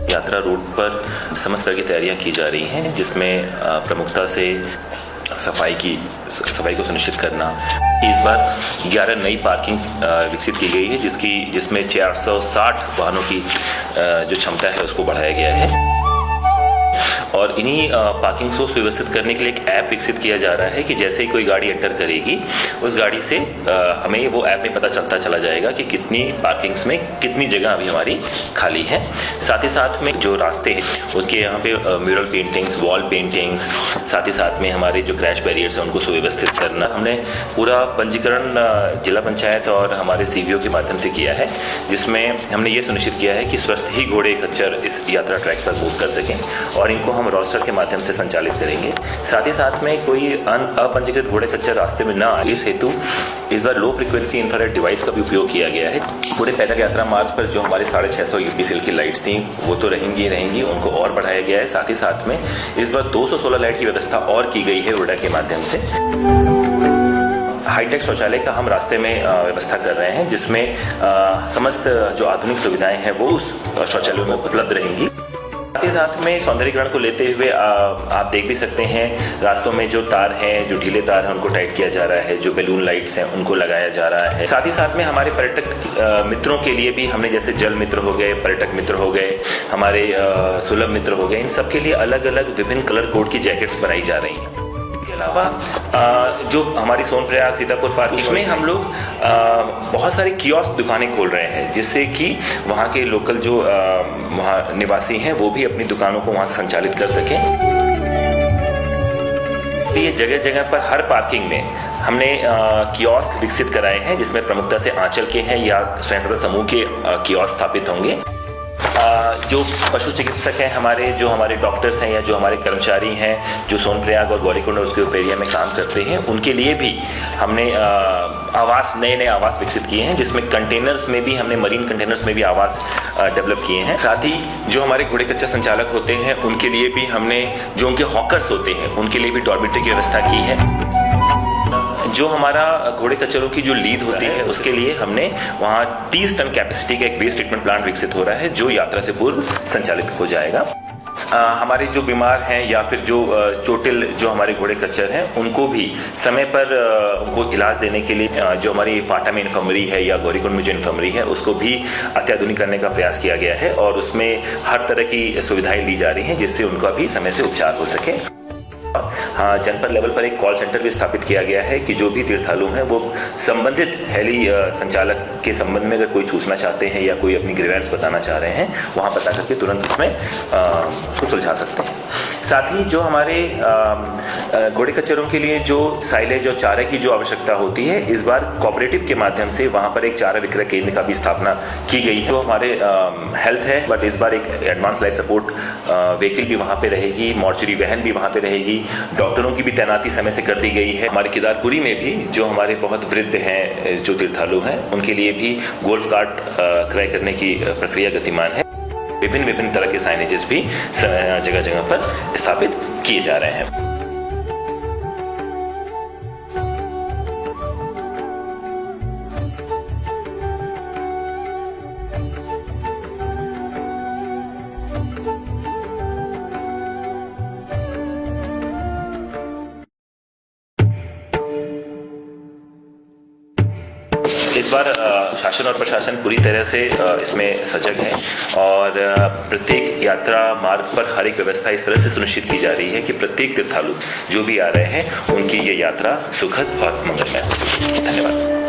यात्रा रूट पर समस्त तरह की तैयारियां की जा रही हैं, जिसमें प्रमुखता से सफाई को सुनिश्चित करना। इस बार 11 नई पार्किंग विकसित की गई है, जिसमें 460 वाहनों की जो क्षमता है उसको बढ़ाया गया है। और इन्हीं पार्किंग को सुव्यवस्थित करने के लिए एक ऐप विकसित किया जा रहा है कि जैसे ही कोई गाड़ी एंटर करेगी, उस गाड़ी से हमें वो ऐप में पता चला जाएगा कि कितनी पार्किंग्स में कितनी जगह अभी हमारी खाली है। साथ ही साथ में जो रास्ते हैं उसके यहाँ पे म्यूरल पेंटिंग्स, वॉल पेंटिंग्स, साथ ही साथ में हमारे जो क्रैश बैरियर्स हैं उनको सुव्यवस्थित करना। हमने पूरा पंजीकरण जिला पंचायत और हमारे CBO के माध्यम से किया है, जिसमें हमने ये सुनिश्चित किया है कि स्वस्थ ही घोड़े खच्चर इस यात्रा ट्रैक पर मूव कर सकें, और इनको हम रोस्टर के माध्यम से संचालित करेंगे। साथ ही साथ में कोई अपंजीकृत घोड़े खच्चर रास्ते में ना आए, इस हेतु इस बार लो फ्रीक्वेंसी इंफ्रारेड डिवाइस का भी उपयोग किया गया है। पूरे पैदल यात्रा मार्ग पर जो हमारे 650 UPCL की लाइट्स थी वो तो रहेंगी, उनको और बढ़ाया गया है। साथ ही साथ में इस बार 216 लाइट की व्यवस्था और की गई है उर्डा के माध्यम से। हाईटेक शौचालय का हम रास्ते में व्यवस्था कर रहे हैं, जिसमें समस्त जो आधुनिक सुविधाएं हैं वो उस शौचालयों में उपलब्ध रहेंगी। साथ ही साथ में सौंदर्यीकरण को लेते हुए आप देख भी सकते हैं, रास्तों में जो तार हैं, जो ढीले तार हैं, उनको टाइट किया जा रहा है, जो बैलून लाइट्स हैं उनको लगाया जा रहा है। साथ ही साथ में हमारे पर्यटक मित्रों के लिए भी हमने जैसे जल मित्र हो गए, पर्यटक मित्र हो गए, हमारे सुलभ मित्र हो गए, इन सब के लिए अलग अलग विभिन्न कलर कोड की जैकेट्स बनाई जा रही हैं। अलावा जो हमारी सोनप्रयाग सीतापुर पार्किंग में हम लोग बहुत सारी कियोस्क दुकानें खोल रहे हैं, जिससे कि वहाँ के लोकल जो वहाँ निवासी हैं वो भी अपनी दुकानों को वहाँ से संचालित कर सकें। ये जगह जगह पर हर पार्किंग में हमने कियोस्क विकसित कराए हैं, जिसमें प्रमुखता से आंचल के हैं या स्वयं सहायता समूह के कियोस्क स्थापित होंगे। जो पशु चिकित्सक हैं जो हमारे डॉक्टर्स हैं या जो हमारे कर्मचारी हैं जो सोनप्रयाग और गौरीकुंड और उसके एरिया में काम करते हैं, उनके लिए भी हमने नए आवास विकसित किए हैं, जिसमें कंटेनर्स में भी हमने मरीन कंटेनर्स में भी आवास डेवलप किए हैं। साथ ही जो हमारे घोड़े कच्चा संचालक होते हैं उनके लिए भी हमने, जो उनके हॉकर्स होते हैं उनके लिए भी डॉर्मिटरी की व्यवस्था की है। जो हमारा घोड़े कचरों की जो लीद होती है उसके लिए हमने वहाँ 30 टन कैपेसिटी का एक वेस्ट ट्रीटमेंट प्लांट विकसित हो रहा है, जो यात्रा से पूर्व संचालित हो जाएगा। हमारे जो बीमार हैं या फिर जो चोटिल जो हमारे घोड़े कच्चर हैं उनको भी समय पर उनको इलाज देने के लिए जो हमारी फाटा में इन्फर्मरी है या गौरीकुंड में जो इन्फर्मरी है उसको भी अत्याधुनिक करने का प्रयास किया गया है, और उसमें हर तरह की सुविधाएं ली जा रही हैं जिससे उनका भी समय से उपचार हो सके। हाँ, जनपद लेवल पर एक कॉल सेंटर भी स्थापित किया गया है कि जो भी तीर्थालु हैं वो संबंधित हेली संचालक के संबंध में अगर कोई पूछना चाहते हैं या कोई अपनी ग्रीवेंस बताना चाह रहे हैं, वहाँ पता करके तुरंत उसमें उसको सुलझा सकते हैं। साथ ही जो हमारे घोड़े खच्चरों के लिए जो साइलेज और चारे की जो आवश्यकता होती है, इस बार कोऑपरेटिव के माध्यम से वहाँ पर एक चारा विक्रय केंद्र का भी स्थापना की गई है। वो हमारे हेल्थ है, बट इस बार एक एडवांस लाइफ सपोर्ट व्हीकल भी वहाँ पे रहेगी, मॉर्चरी वैन भी वहाँ पे रहेगी, डॉक्टरों की भी तैनाती समय से कर दी गई है। हमारे केदारपुरी में भी जो हमारे बहुत वृद्ध हैं, जो तीर्थालु हैं, उनके लिए भी गोल्फ कार्ट क्रय करने की प्रक्रिया गतिमान है। विभिन्न तरह के साइनेजेस भी जगह जगह पर स्थापित किए जा रहे हैं। इस बार शासन और प्रशासन पूरी तरह से इसमें सजग है, और प्रत्येक यात्रा मार्ग पर हर एक व्यवस्था इस तरह से सुनिश्चित की जा रही है कि प्रत्येक तीर्थालु जो भी आ रहे हैं उनकी ये यात्रा सुखद और मंगलमय हो सके। धन्यवाद।